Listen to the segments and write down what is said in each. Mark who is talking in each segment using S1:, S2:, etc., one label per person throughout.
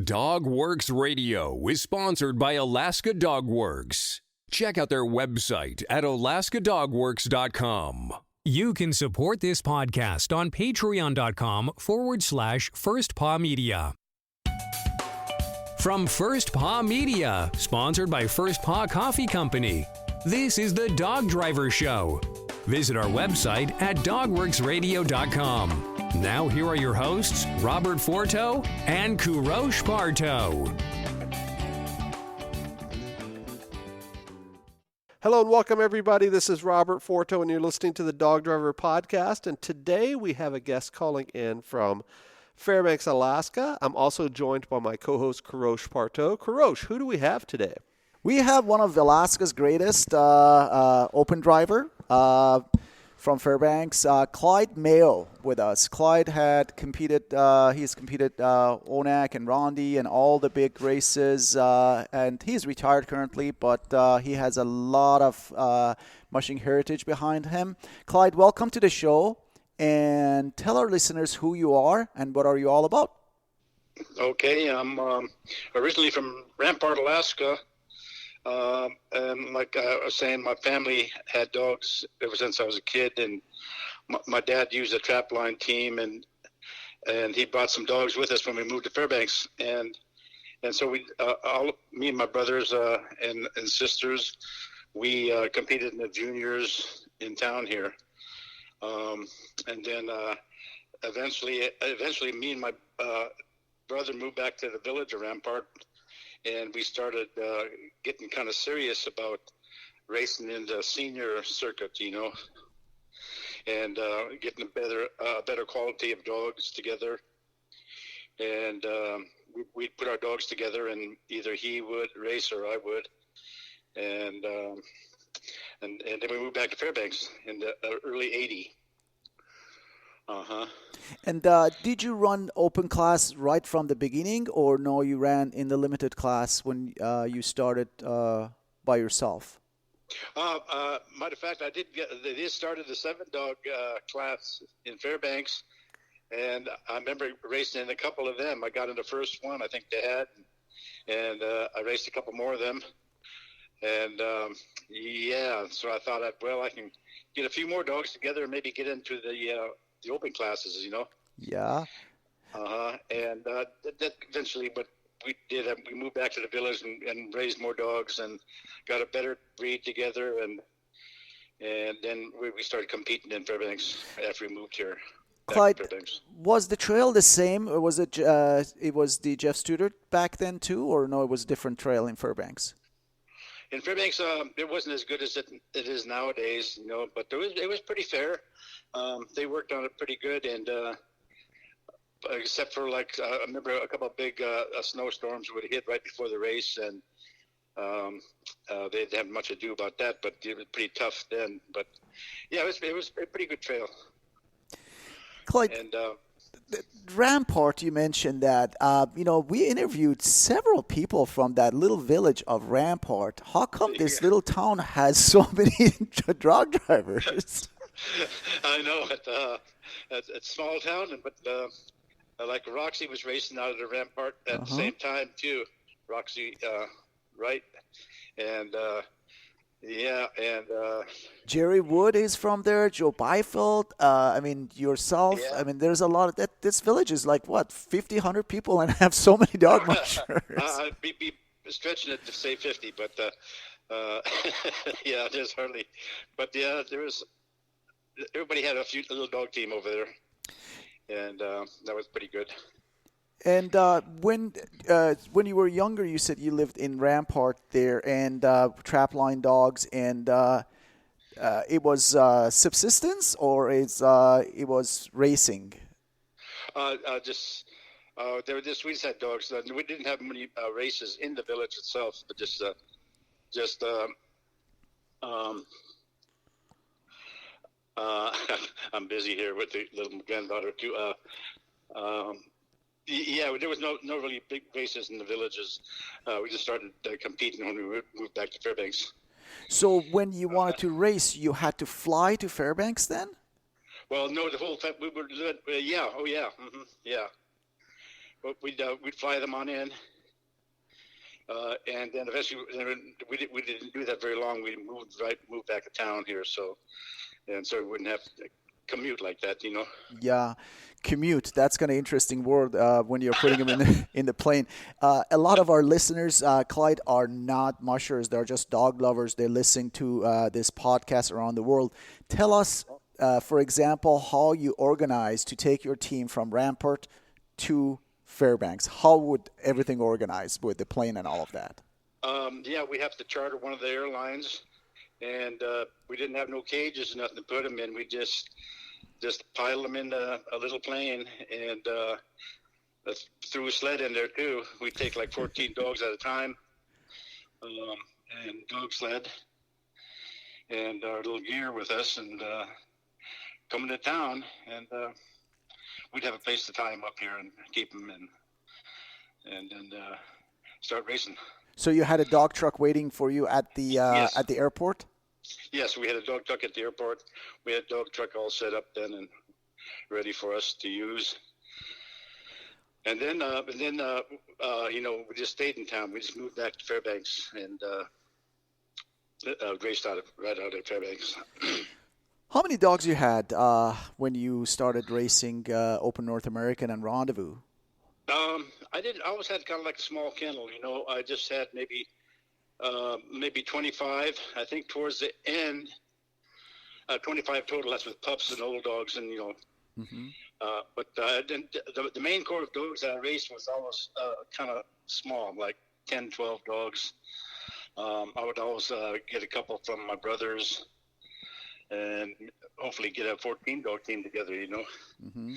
S1: Dogworks Radio is sponsored by Alaska Dogworks. Check out their website at alaskadogworks.com. You can support this podcast on patreon.com/First Paw Media. From First Paw Media, sponsored by First Paw Coffee Company, this is the Dog Driver Show. Visit our website at dogworksradio.com. Now here are your hosts, Robert Forto and Kourosh Partow.
S2: Hello and welcome everybody. This is Robert Forto and you're listening to the Dog Driver Podcast. And today we have a guest calling in from Fairbanks, Alaska. I'm also joined by my co-host Kourosh Partow. Kourosh, who do we have today?
S3: We have one of Alaska's greatest open driver from Fairbanks, Clyde Mayo, with us. Clyde had competed, he's competed Onac and Rondy and all the big races, and he's retired currently, but he has a lot of mushing heritage behind him. Clyde, welcome to the show, and tell our listeners who you are and what are you all about.
S4: Okay, I'm originally from Rampart, Alaska. And like I was saying, my family had dogs ever since I was a kid, and my dad used a trap line team, and he brought some dogs with us when we moved to Fairbanks, and so we, me and my brothers and sisters, we competed in the juniors in town here, and then eventually me and my brother moved back to the village of Rampart. And we started getting kind of serious about racing in the senior circuit, you know, and getting a better quality of dogs together. And we'd put our dogs together, and either he would race or I would. And then we moved back to Fairbanks in the early '80s.
S3: And did you run open class right from the beginning, or no, you ran in the limited class when you started by yourself?
S4: Matter of fact, they just started the 7-dog class in Fairbanks, and I remember racing in a couple of them. I got in the first one, I think they had, and I raced a couple more of them. And so I thought, I can get a few more dogs together and maybe get into the open classes, you know.
S3: Yeah.
S4: And that eventually, but we did. We moved back to the village and raised more dogs and got a better breed together, and then we started competing in Fairbanks after we moved here.
S3: Clyde, was the trail the same, or was it was the Jeff Studer back then too, or no? It was a different trail in Fairbanks.
S4: In Fairbanks, it wasn't as good as it is nowadays, you know, but it was pretty fair. They worked on it pretty good, and except for I remember a couple of big snowstorms would hit right before the race, and they didn't have much to do about that, but it was pretty tough then. But yeah, it was a pretty good trail.
S3: Clyde,
S4: and
S3: Rampart, you mentioned that. We interviewed several people from that little village of Rampart. How come this little town has so many dog drivers?
S4: I know, it's a small town, but like Roxy was racing out of the Rampart at the same time too. Roxy, right? And
S3: Jerry Wood is from there. Joe Byfield. Yourself.
S4: Yeah.
S3: There's a lot of that. This village is like what, 50, 100 people, and have so many dog mushers.
S4: I'd be stretching it to say 50, but yeah, there's hardly. But yeah, there was. Everybody had a little dog team over there, and that was pretty good.
S3: And when you were younger, you said you lived in Rampart there, and trapline dogs, and it was subsistence, or it was racing?
S4: We just had dogs. We didn't have many races in the village itself, but just I'm busy here with the little granddaughter too. Yeah, there was no really big races in the villages. We just started competing when we moved back to Fairbanks.
S3: So when you wanted to race, you had to fly to Fairbanks then?
S4: Well, no, the whole we were yeah, oh yeah, yeah. but we'd fly them on in, and then eventually we didn't do that very long. We moved back to town here, so we wouldn't have to commute like that, you know.
S3: Yeah, commute. That's kind of interesting word when you're putting them in the plane. A lot of our listeners, Clyde, are not mushers. They're just dog lovers. They're listening to this podcast around the world. Tell us, for example, how you organize to take your team from Rampart to Fairbanks. How would everything organize with the plane and all of that?
S4: Yeah, we have to charter one of the airlines, and we didn't have no cages, nothing to put them in. We just pile them in a little plane, and threw a sled in there too. We take like 14 dogs at a time, and dog sled, and our little gear with us, and coming to town, and we'd have a place to tie them up here and keep them and start racing.
S3: So you had a dog truck waiting for you at the
S4: Yes.
S3: at the airport?
S4: Yes, we had a dog truck at the airport. We had a dog truck all set up then and ready for us to use. And then, you know, we just stayed in town. We just moved back to Fairbanks and raced right out of Fairbanks.
S3: How many dogs you had when you started racing Open North American and Rendezvous?
S4: I always had kind of like a small kennel, you know. I just had maybe 25. I think towards the end, 25 total. That's with pups and old dogs, and you know.
S3: Mm-hmm.
S4: But then the main core of dogs that I raced was always kind of small, like 10, 12 dogs. I would always get a couple from my brothers, and hopefully get a 14 dog team together, you know.
S3: Mm-hmm.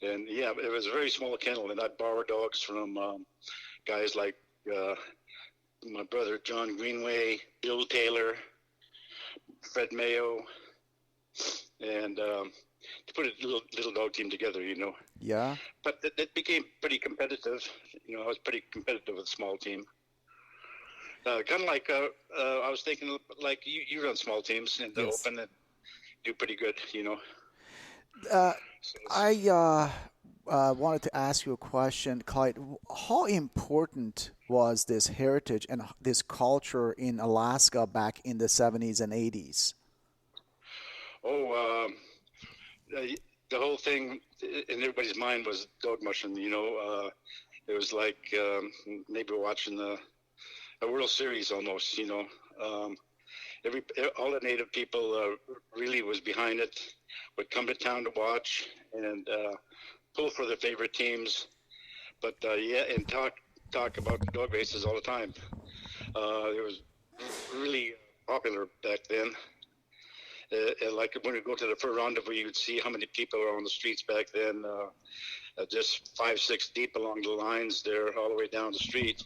S4: And yeah, it was a very small kennel, and I'd borrow dogs from guys like my brother John Greenway, Bill Taylor, Fred Mayo, and to put a little dog team together, you know.
S3: Yeah.
S4: But it became pretty competitive. You know, I was pretty competitive with a small team. Kind of like I was thinking, like you run small teams in the
S3: Yes.
S4: Open and do pretty good, you know.
S3: I wanted to ask you a question, Clyde. How important was this heritage and this culture in Alaska back in the 70s and 80s?
S4: Oh, the whole thing in everybody's mind was dog mushing, you know. It was like maybe watching a World Series almost, you know. All the native people really was behind it, would come to town to watch and pull for their favorite teams. But yeah, and talk about the dog races all the time. It was really popular back then. Like when we go to the Fur Rondy, you'd see how many people were on the streets back then, just 5, 6 deep along the lines there, all the way down the street.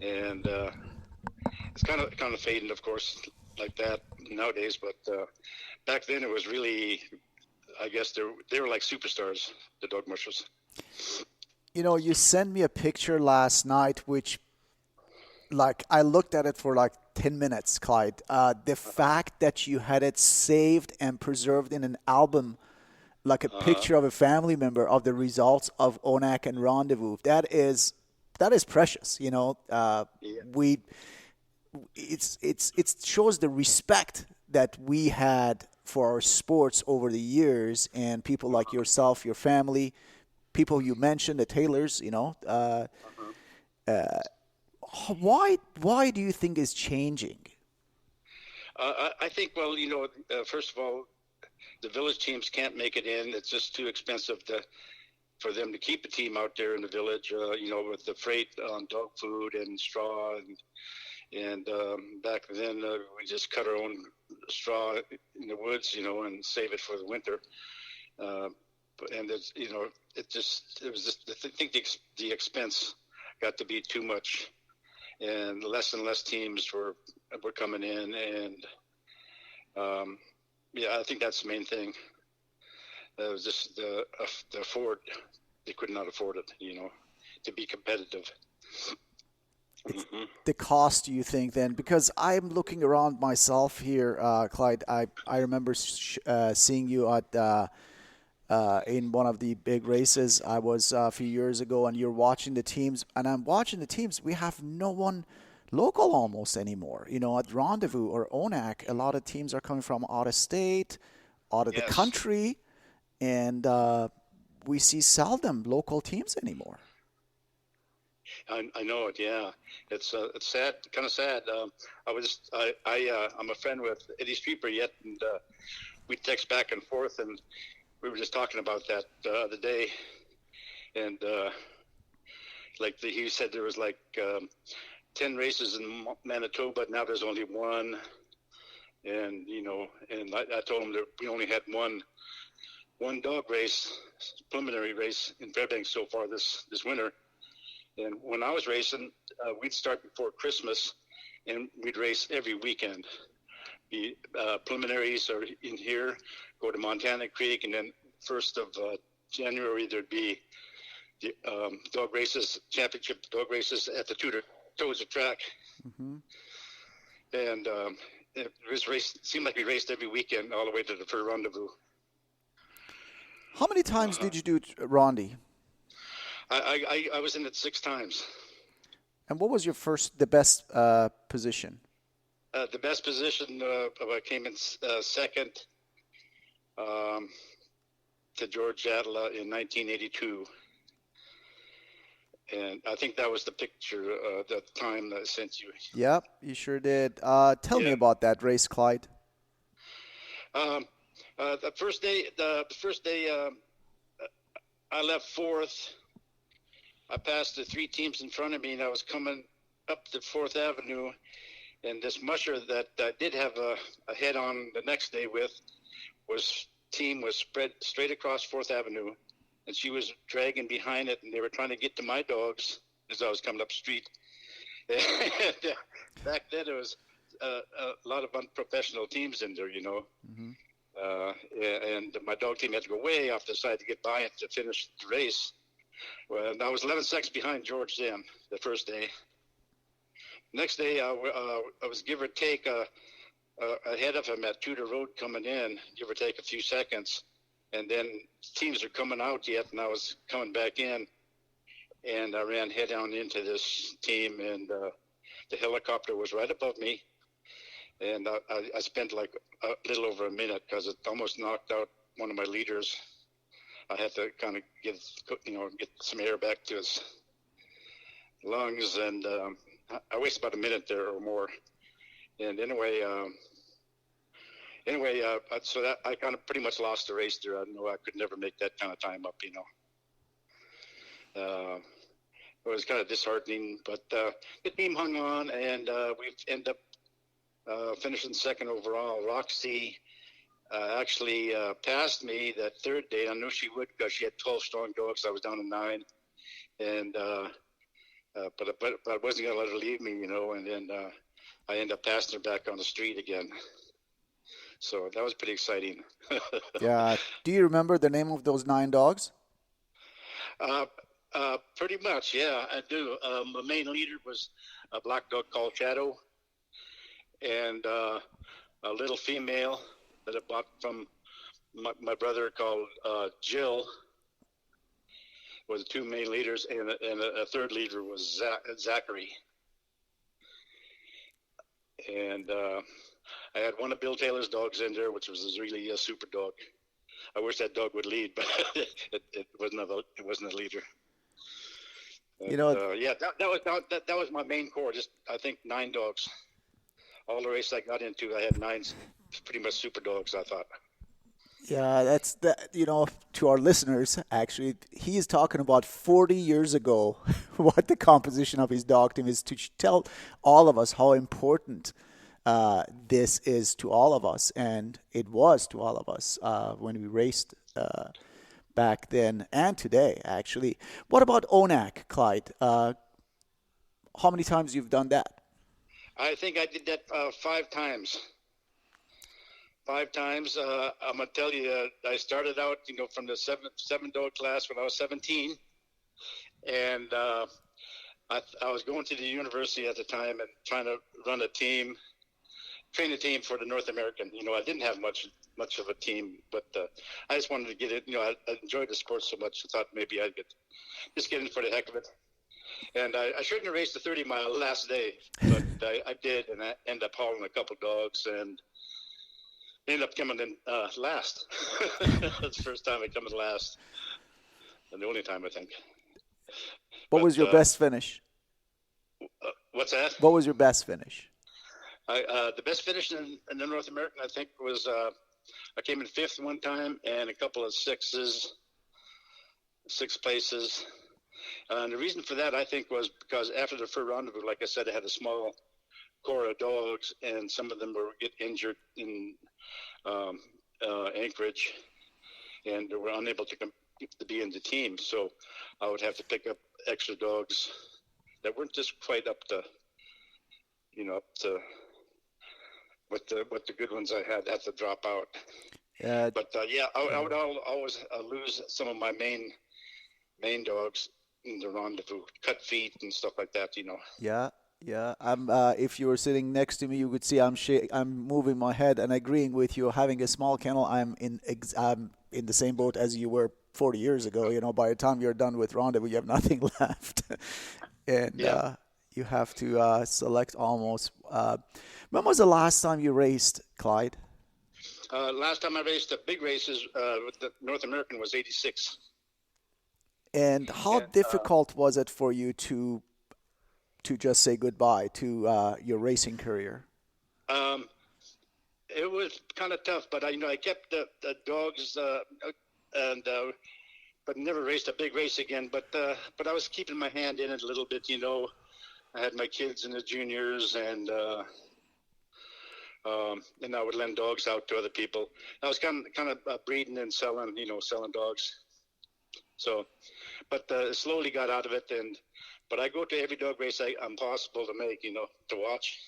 S4: And it's kind of fading, of course, like that nowadays. But back then, it was really, I guess they were like superstars, the dog mushers.
S3: You know, you sent me a picture last night, which, like, I looked at it for like 10 minutes, Clyde. The fact that you had it saved and preserved in an album, like a picture of a family member of the results of Onac and Rendezvous, that is precious. You know,
S4: Yeah.
S3: it shows the respect that we had for our sports over the years, and people like yourself, your family, people you mentioned, the Taylors. You know, why do you think is changing?
S4: I think, well, you know, first of all, the village teams can't make it in. It's just too expensive for them to keep a team out there in the village, you know, with the freight on dog food and straw. And back then, we just cut our own straw in the woods, you know, and save it for the winter. And it's, you know, it was just, I think the expense got to be too much, and less teams were coming in, and yeah, I think that's the main thing. It was just they could not afford it, you know, to be competitive.
S3: The cost, do you think, then? Because I'm looking around myself here, Clyde. I remember seeing you at in one of the big races. I was a few years ago, and you're watching the teams, and I'm watching the teams. We have no one local almost anymore. At Rendezvous or Onac, a lot of teams are coming from out of state, out of the country, and we see seldom local teams anymore.
S4: I know it. Yeah, it's sad, kind of sad. I'm a friend with Eddie Streeper yet, and we text back and forth, and we were just talking about that the other day, and he said there was 10 races in Manitoba. Now there's only one, and and I told him that we only had one dog race, preliminary race in Fairbanks so far this winter. And when I was racing, we'd start before Christmas, and we'd race every weekend. The preliminaries are in here, go to Montana Creek, and then 1st of January there'd be the dog races, championship dog races at the Tudor Tozer track. Mm-hmm. And it seemed like we raced every weekend all the way to the Fur Rendezvous.
S3: How many times did you do Rondy?
S4: I was in it 6 times.
S3: And what was the best position?
S4: The best position, I came in second to George Adela in 1982. And I think that was the picture the time that I sent you.
S3: Yep, you sure did. Tell me about that race, Clyde.
S4: The first day, I left 4th. I passed the 3 teams in front of me, and I was coming up the 4th Avenue, and this musher that I did have a head on the next day with was spread straight across 4th Avenue, and she was dragging behind it, and they were trying to get to my dogs as I was coming up the street. And back then, there was a lot of unprofessional teams in there, Mm-hmm. And my dog team had to go way off the side to get by it to finish the race. Well, I was 11 seconds behind George then the first day. Next day, I was give or take ahead of him at Tudor Road coming in, give or take a few seconds. And then teams are coming out yet, and I was coming back in. And I ran head on into this team, and the helicopter was right above me. And I spent a little over a minute because it almost knocked out one of my leaders. I had to kind of get some air back to his lungs, and I wasted about a minute there or more. And anyway, so that I kind of pretty much lost the race there. I know I could never make that kind of time up, It was kind of disheartening, but the team hung on, and we ended up finishing second overall. Roxy actually passed me that 3rd day. I knew she would because she had 12 strong dogs. I was down to 9, and but I wasn't going to let her leave me, And then I ended up passing her back on the street again. So that was pretty exciting.
S3: Yeah. Do you remember the name of those 9 dogs?
S4: Pretty much, yeah, I do. My main leader was a black dog called Shadow, and a little female that I bought from my brother called Jill was the 2 main leaders, and a 3rd leader was Zachary. And I had one of Bill Taylor's dogs in there, which was really a super dog. I wish that dog would lead, but it wasn't a leader. But, that was my main core. Just I think 9 dogs. All the races I got into, I had 9 pretty much super dogs, I thought.
S3: Yeah, that's to our listeners, actually, he is talking about 40 years ago what the composition of his dog team is, to tell all of us how important this is to all of us. And it was to all of us when we raced back then and today, actually. What about Onac, Clyde? How many times you've done that?
S4: I think I did that 5 times. 5 times. I'm gonna tell you, I started out, from the seven dog class when I was 17, and I was going to the university at the time and trying to train a team for the North American. I didn't have much much of a team, but I just wanted to get it. I enjoyed the sport so much, I thought maybe I'd get in for the heck of it. And I shouldn't have raced the 30-mile last day, but I did, and I ended up hauling a couple dogs and ended up coming in last. That's the first time I come in last, and the only time, I think.
S3: What was your best finish?
S4: What's that?
S3: What was your best finish?
S4: The best finish in the North American, I think, was I came in 5th one time and a couple of 6th places. And the reason for that, I think, was because after the Fur Rendezvous, like I said, I had a small core of dogs, and some of them were get injured in Anchorage, and they were unable to be in the team. So I would have to pick up extra dogs that weren't just quite up to what the good ones I had to drop out. But I would always lose some of my main dogs in the rendezvous, cut feet and stuff like that.
S3: Yeah. I'm. If you were sitting next to me, you could see I'm moving my head and agreeing with you. Having a small kennel, I'm in the same boat as you were 40 years ago. By the time you're done with rendezvous, you have nothing left, and you have to select almost. When was the last time you raced, Clyde?
S4: Last time I raced the big races with the North American was '86.
S3: And how difficult was it for you to just say goodbye to your racing career?
S4: It was kind of tough, but I kept the dogs but never raced a big race again. But I was keeping my hand in it a little bit. I had my kids in the juniors, and I would lend dogs out to other people. I was kind of breeding and selling dogs. So, but slowly got out of it, but I go to every dog race I'm possible to make, to watch.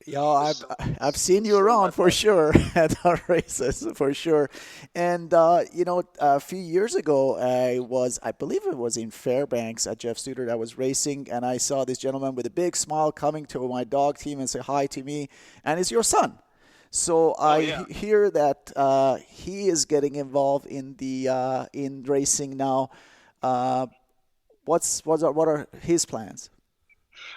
S3: Yeah, I've seen you around for sure at our races for sure, and a few years ago I believe it was in Fairbanks at Jeff Studer. I was racing, and I saw this gentleman with a big smile coming to my dog team and say hi to me, and it's your son. So hear that he is getting involved in racing now. What are his plans?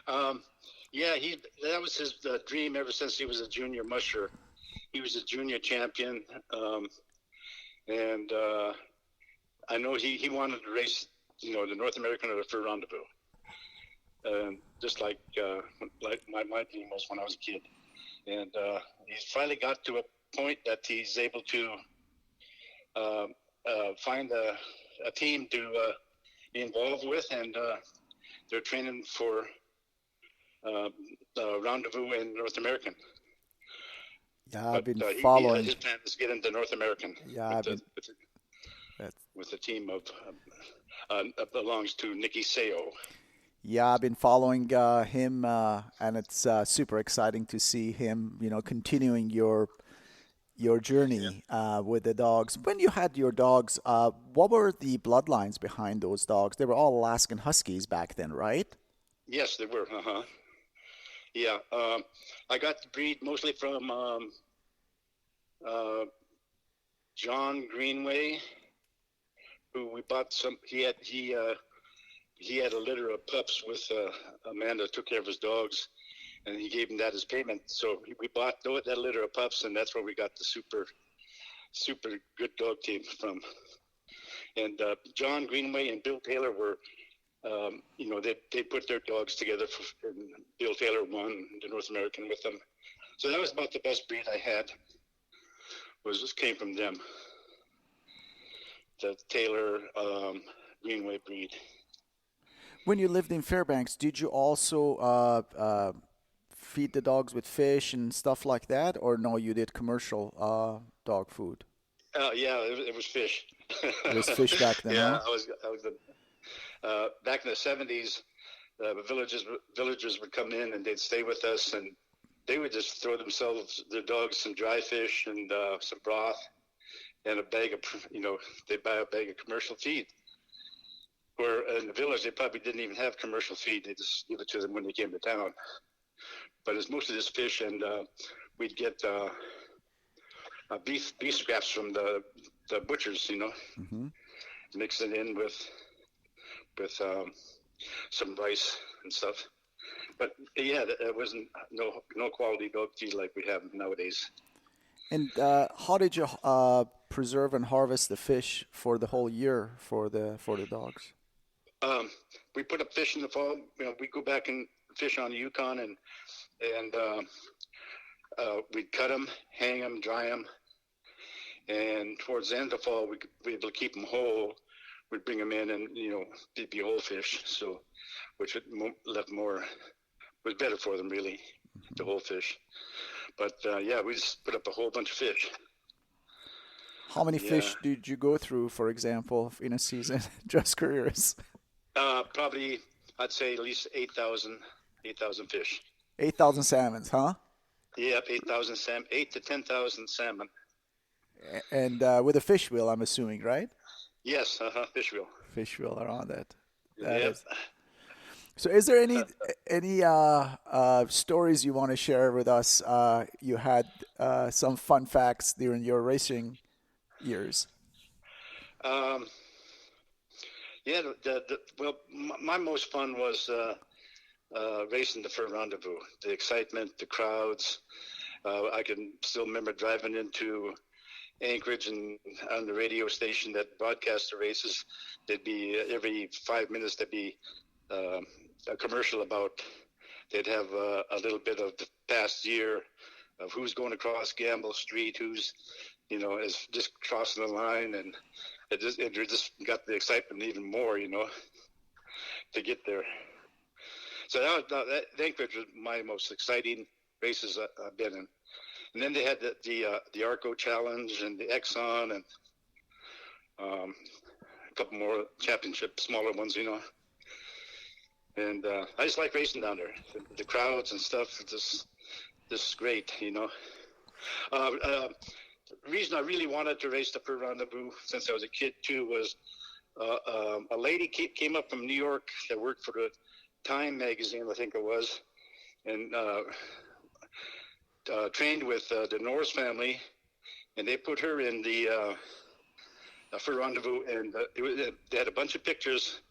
S3: That was his dream ever since he was a junior musher. He was a junior champion, and I know he wanted to race, the North American or the Fur Rendezvous, just like my dream was when I was a kid. And he's finally got to a point that he's able to find a team to be involved with, and they're training for Rendezvous in North American. Yeah, I've been following.
S4: His plan is to get into North American.
S3: Yeah,
S4: with a team of belongs to Nicky Seo.
S3: Yeah, I've been following him, and it's super exciting to see him, continuing your journey with the dogs. When you had your dogs, what were the bloodlines behind those dogs? They were all Alaskan Huskies back then, right?
S4: Yes, they were. Yeah, I got the breed mostly from John Greenway, who we bought some. He had a litter of pups with a man that took care of his dogs, and he gave him that as payment. So we bought that litter of pups, and that's where we got the super good dog team from. And John Greenway and Bill Taylor were, they put their dogs together, and Bill Taylor won the North American with them. So that was about the best breed I had. Came from them. The Taylor Greenway breed.
S3: When you lived in Fairbanks, did you also feed the dogs with fish and stuff like that, or no? You did commercial dog food.
S4: It was fish.
S3: It was fish back then.
S4: Yeah,
S3: huh?
S4: Back in the '70s, villagers would come in and they'd stay with us, and they would just throw their dogs some dry fish and some broth and a bag of, they'd buy a bag of commercial feed. Where in the village, they probably didn't even have commercial feed. They just give it to them when they came to town. But it's mostly this fish, and we'd get beef scraps from the butchers, mix it in with some rice and stuff. But yeah, it wasn't no quality dog feed like we have nowadays.
S3: And how did you preserve and harvest the fish for the whole year for the dogs?
S4: We put up fish in the fall. We go back and fish on the Yukon, and we'd cut them, hang them, dry them, and towards the end of the fall, we'd be able to keep them whole. We'd bring them in, and they'd be whole fish. So, which was better for them, really, the whole fish. But we just put up a whole bunch of fish.
S3: How many fish did you go through, for example, in a season? Just curious.
S4: Probably, I'd say at least 8,000 fish.
S3: 8,000 salmons, huh?
S4: Yep, 8,000 salmon, 8 to 10,000 salmon.
S3: And with a fish wheel, I'm assuming, right?
S4: Yes, fish wheel.
S3: Fish wheel around that.
S4: Yep.
S3: So, is there any stories you want to share with us? You had some fun facts during your racing years.
S4: My most fun was racing the Fur Rendezvous. The excitement, the crowds. I can still remember driving into Anchorage and on the radio station that broadcast the races. There'd be every 5 minutes there'd be a commercial about. They'd have a little bit of the past year of who's going across Gamble Street, who's is just crossing the line, and it just got the excitement even more, to get there. So that Anchorage was my most exciting races I've been in. And then they had the Arco Challenge and the Exxon and a couple more championship, smaller ones, And I just like racing down there. The crowds and stuff, it's just great, The reason I really wanted to race the Fur Rendezvous since I was a kid, too, was a lady came up from New York that worked for the Time magazine, I think it was, and trained with the Norris family, and they put her in the Fur Rendezvous, and they had a bunch of pictures.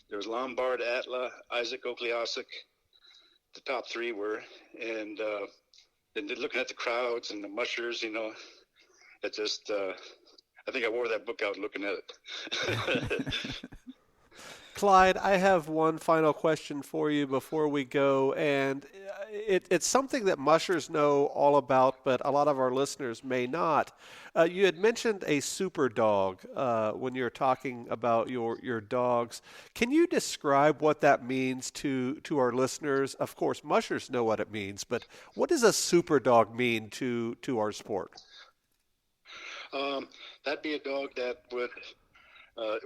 S4: There was Lombard, Atla, Isaac Okliasik, the top three were, and then looking at the crowds and the mushers, it just, I think I wore that book out looking at it.
S2: Clyde, I have one final question for you before we go, and it's something that mushers know all about, but a lot of our listeners may not. You had mentioned a super dog when you were talking about your dogs. Can you describe what that means to our listeners? Of course, mushers know what it means, but what does a super dog mean to our sport?
S4: That'd be a dog that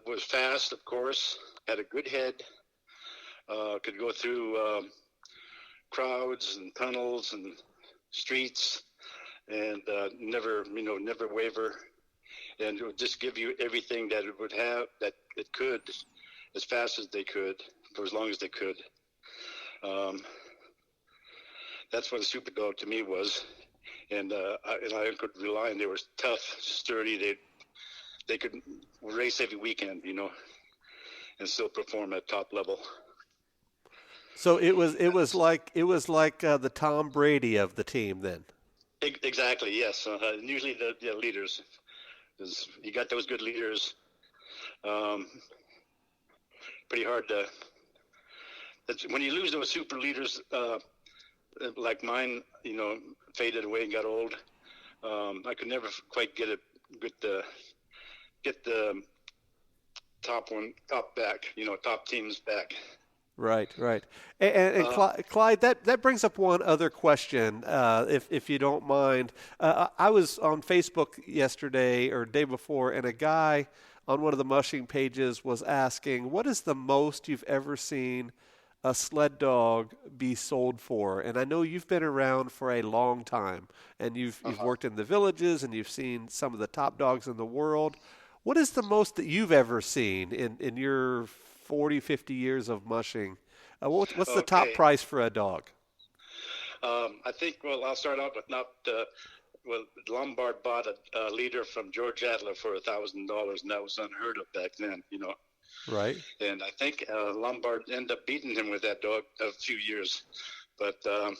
S4: was fast, of course, had a good head, could go through crowds and tunnels and streets, and never waver, and it would just give you everything that it would have, that it could, as fast as they could, for as long as they could. That's what a super dog to me was. And I could rely on. They were tough, sturdy. They could race every weekend, and still perform at top level.
S2: So it was like the Tom Brady of the team then.
S4: Exactly. Yes. Usually the leaders, you got those good leaders. Pretty hard to. When you lose those super leaders. Like mine, faded away and got old. I could never quite get the top teams back.
S2: Right. And Clyde, that brings up one other question, if you don't mind. I was on Facebook yesterday or day before, and a guy on one of the mushing pages was asking, what is the most you've ever seen a sled dog be sold for? And I know you've been around for a long time, and you've worked in the villages, and you've seen some of the top dogs in the world. What is the most that you've ever seen in your 40, 50 years of mushing? What's the top price for a dog?
S4: I think, I'll start out with not well, Lombard bought a leader from George Adler for $1,000, and that was unheard of back then,
S2: Right.
S4: And I think Lombard ended up beating him with that dog a few years, but that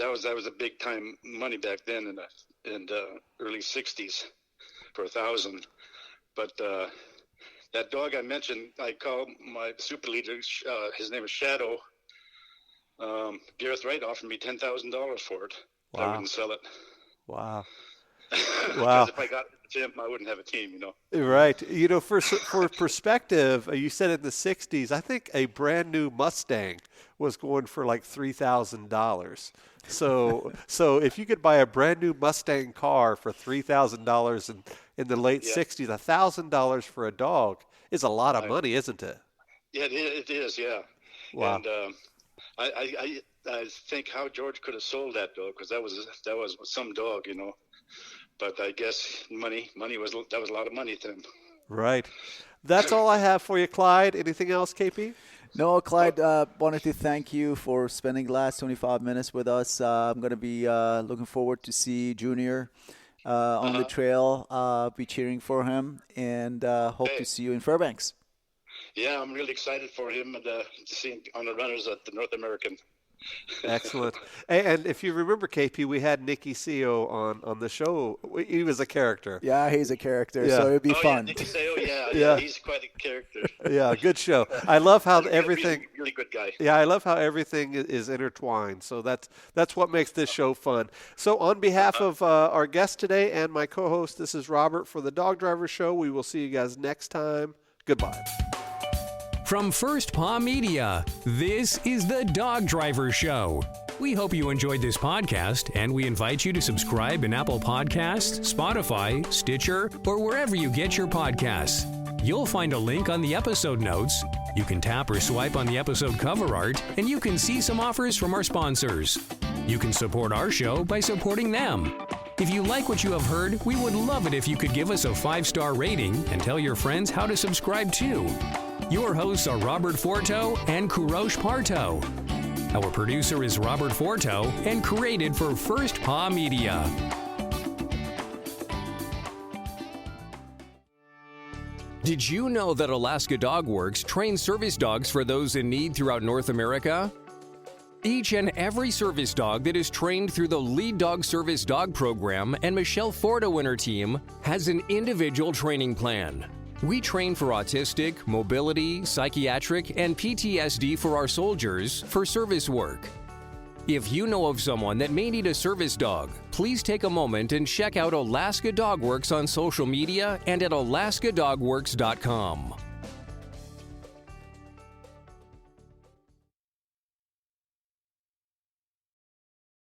S4: was a big time money back then in the early '60s for $1,000. But that dog I mentioned, I call my super leader. His name is Shadow. Gareth Wright offered me $10,000 for it.
S2: Wow.
S4: I wouldn't sell it.
S2: Wow.
S4: Wow. Because if I got him, I wouldn't have a team,
S2: Right. For perspective, you said in the 60s, I think a brand new Mustang was going for like $3,000. So if you could buy a brand new Mustang car for $3,000 in the late 60s, $1,000 for a dog is a lot of money, isn't it?
S4: Yeah, it is, yeah.
S2: Wow.
S4: And I think how George could have sold that dog, because that was some dog, But I guess money was a lot of money to him.
S2: Right. That's all I have for you, Clyde. Anything else, KP?
S3: No, Clyde, wanted to thank you for spending the last 25 minutes with us. I'm going to be looking forward to see Junior on the trail, be cheering for him, and hope to see you in Fairbanks.
S4: Yeah, I'm really excited for him and to see him on the runners at the North American.
S2: Excellent. And if you remember, KP, we had Nicky Seo on the show. He was a character.
S3: Yeah, he's a character, so it'd be fun.
S4: Yeah, Nicky Seo, yeah, he's quite a character.
S2: Yeah, good show. I love how everything.
S4: Really good guy.
S2: Yeah, I love how everything is intertwined. So that's what makes this show fun. So on behalf of our guest today and my co-host, this is Robert for the Dog Driver Show. We will see you guys next time. Goodbye.
S1: From First Paw Media, this is the Dog Driver Show. We hope you enjoyed this podcast, and we invite you to subscribe in Apple Podcasts, Spotify, Stitcher, or wherever you get your podcasts. You'll find a link on the episode notes. You can tap or swipe on the episode cover art, and you can see some offers from our sponsors. You can support our show by supporting them. If you like what you have heard, we would love it if you could give us a 5-star rating and tell your friends how to subscribe too. Your hosts are Robert Forto and Kourosh Partow. Our producer is Robert Forto and created for First Paw Media. Did you know that Alaska Dog Works trains service dogs for those in need throughout North America? Each and every service dog that is trained through the Lead Dog Service Dog Program and Michelle Forto and her team has an individual training plan. We train for autistic, mobility, psychiatric, and PTSD for our soldiers for service work. If you know of someone that may need a service dog, please take a moment and check out Alaska Dog Works on social media and at alaskadogworks.com.